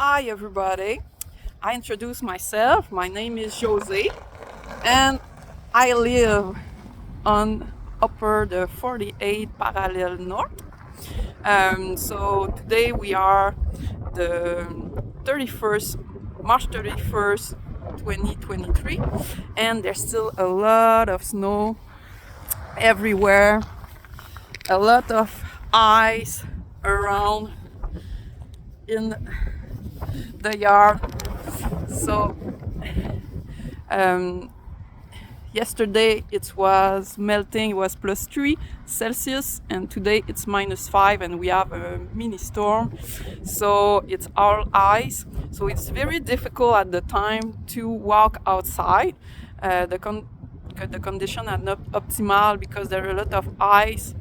Hi everybody, I introduce myself. My name is Jose and I live on upper the 48 parallel north. So today we are the 31st, March 31st, 2023, and there's still a lot of snow everywhere, a lot of ice around in the yard. So um, yesterday it was melting, it was +3 Celsius, and today it's -5, and we have a mini storm. So it's all ice. So it's very difficult at the time to walk outside. The condition are not optimal because there are a lot of ice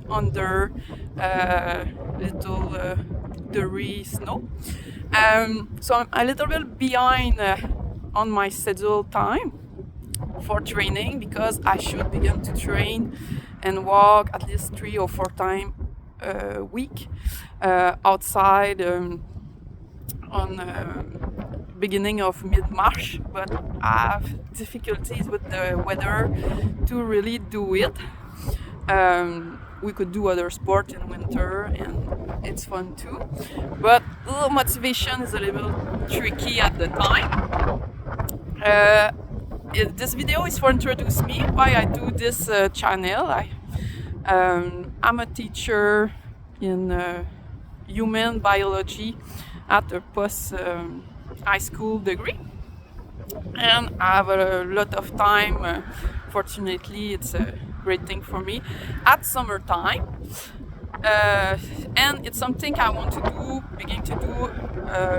under little dirty snow. So I'm a little bit behind on my schedule time for training because I should begin to train and walk at least 3 or 4 times a week outside on beginning of mid-March, but I have difficulties with the weather to really do it. We could do other sport in winter and it's fun too, but motivation is a little tricky at the time. This video is for introduce me, why I do this channel. I'm a teacher in human biology at a post high school degree, and I have a lot of time. Fortunately, it's a great thing for me at summertime, and it's something I want to do, begin to do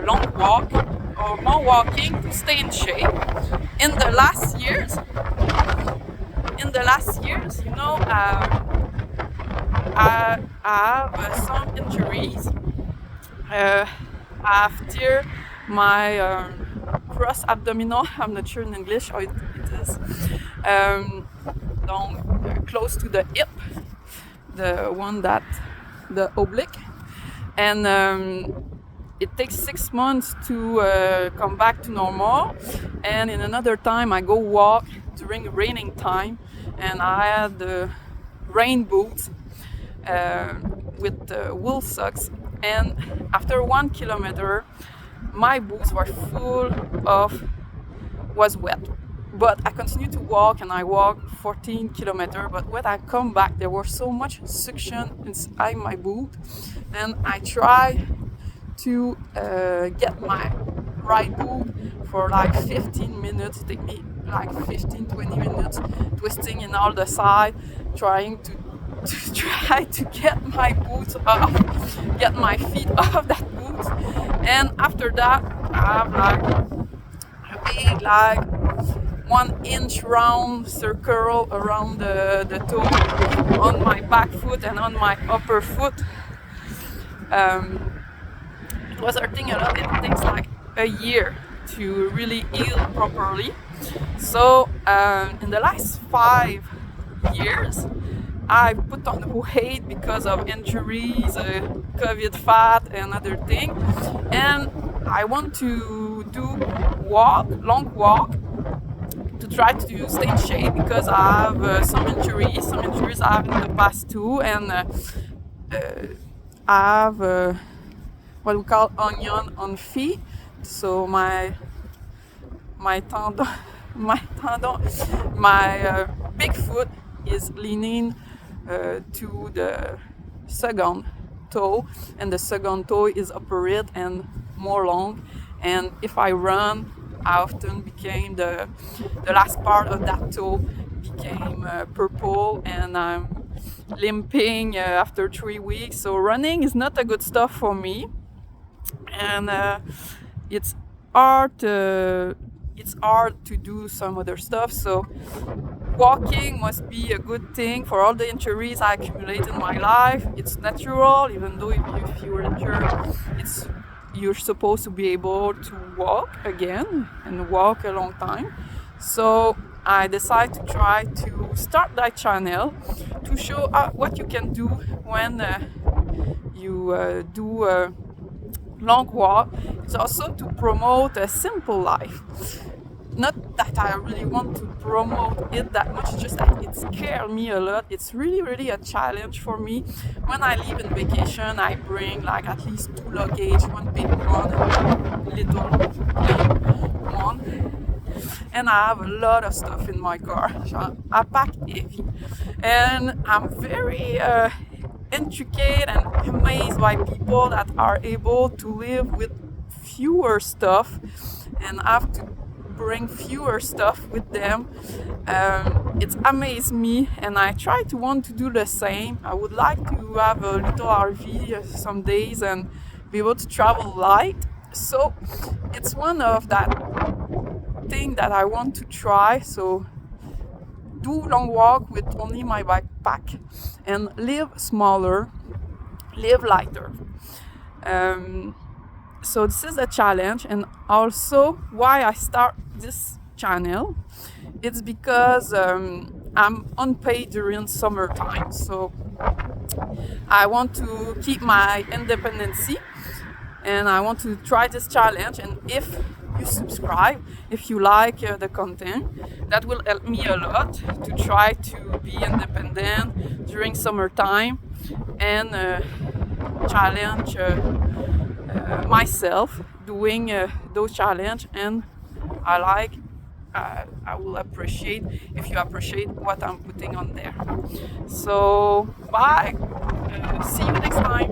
long walk or more walking to stay in shape. In the last years, I have some injuries. I've tear my cross abdominal. I'm not sure in English how it is. Down close to the hip, the one that the oblique, and it takes 6 months to come back to normal. And in another time, I go walk during raining time, and I had the rain boots with wool socks. And after 1 kilometer, my boots were was wet. But I continued to walk, and I walked 14 kilometers. But when I come back, there was so much suction inside my boot, and I tried to get my right boot for like 15 minutes. Take me like 15-20 minutes, twisting in all the side, trying to try to get my boots off, get my feet off that boot. And after that, I have like a big, like 1 inch round circle around the toe on my back foot and on my upper foot. It was hurting a lot. It takes like a year to really heal properly. So in the last 5 years, I put on weight because of injuries, COVID fat, and other things. And I want to do long walk, to try to stay in shape because I have some injuries I have in the past too, and I have what we call onion on feet. So my tendon, my big foot is leaning to the second toe, and the second toe is upper it and more long. And if I run, I often became the last part of that toe became purple, and I'm limping after 3 weeks. So running is not a good stuff for me, and it's hard to do some other stuff. So walking must be a good thing for all the injuries I accumulate in my life. It's natural, even though if you're injured, you're supposed to be able to walk again and walk a long time. So I decided to try to start that channel to show what you can do when you do long walk. It's also to promote a simple life. Not that I really want to promote it that much, just that it scares me a lot. It's really, really a challenge for me. When I leave in vacation, I bring like at least 2 luggage, one big one and one little plain one. And I have a lot of stuff in my car. So I pack heavy. And I'm very intricate and amazed by people that are able to live with fewer stuff and have to bring fewer stuff with them. It amazes me, and I try to want to do the same. I would like to have a little RV some days and be able to travel light. So it's one of that thing that I want to try. So do long walk with only my backpack and live smaller, live lighter. So this is a challenge, and also why I start this channel. It's because I'm unpaid during summertime, so I want to keep my independency, and I want to try this challenge. And if you subscribe, if you like the content, that will help me a lot to try to be independent during summertime and challenge myself doing those challenge. And I will appreciate if you appreciate what I'm putting on there. So bye, see you next time.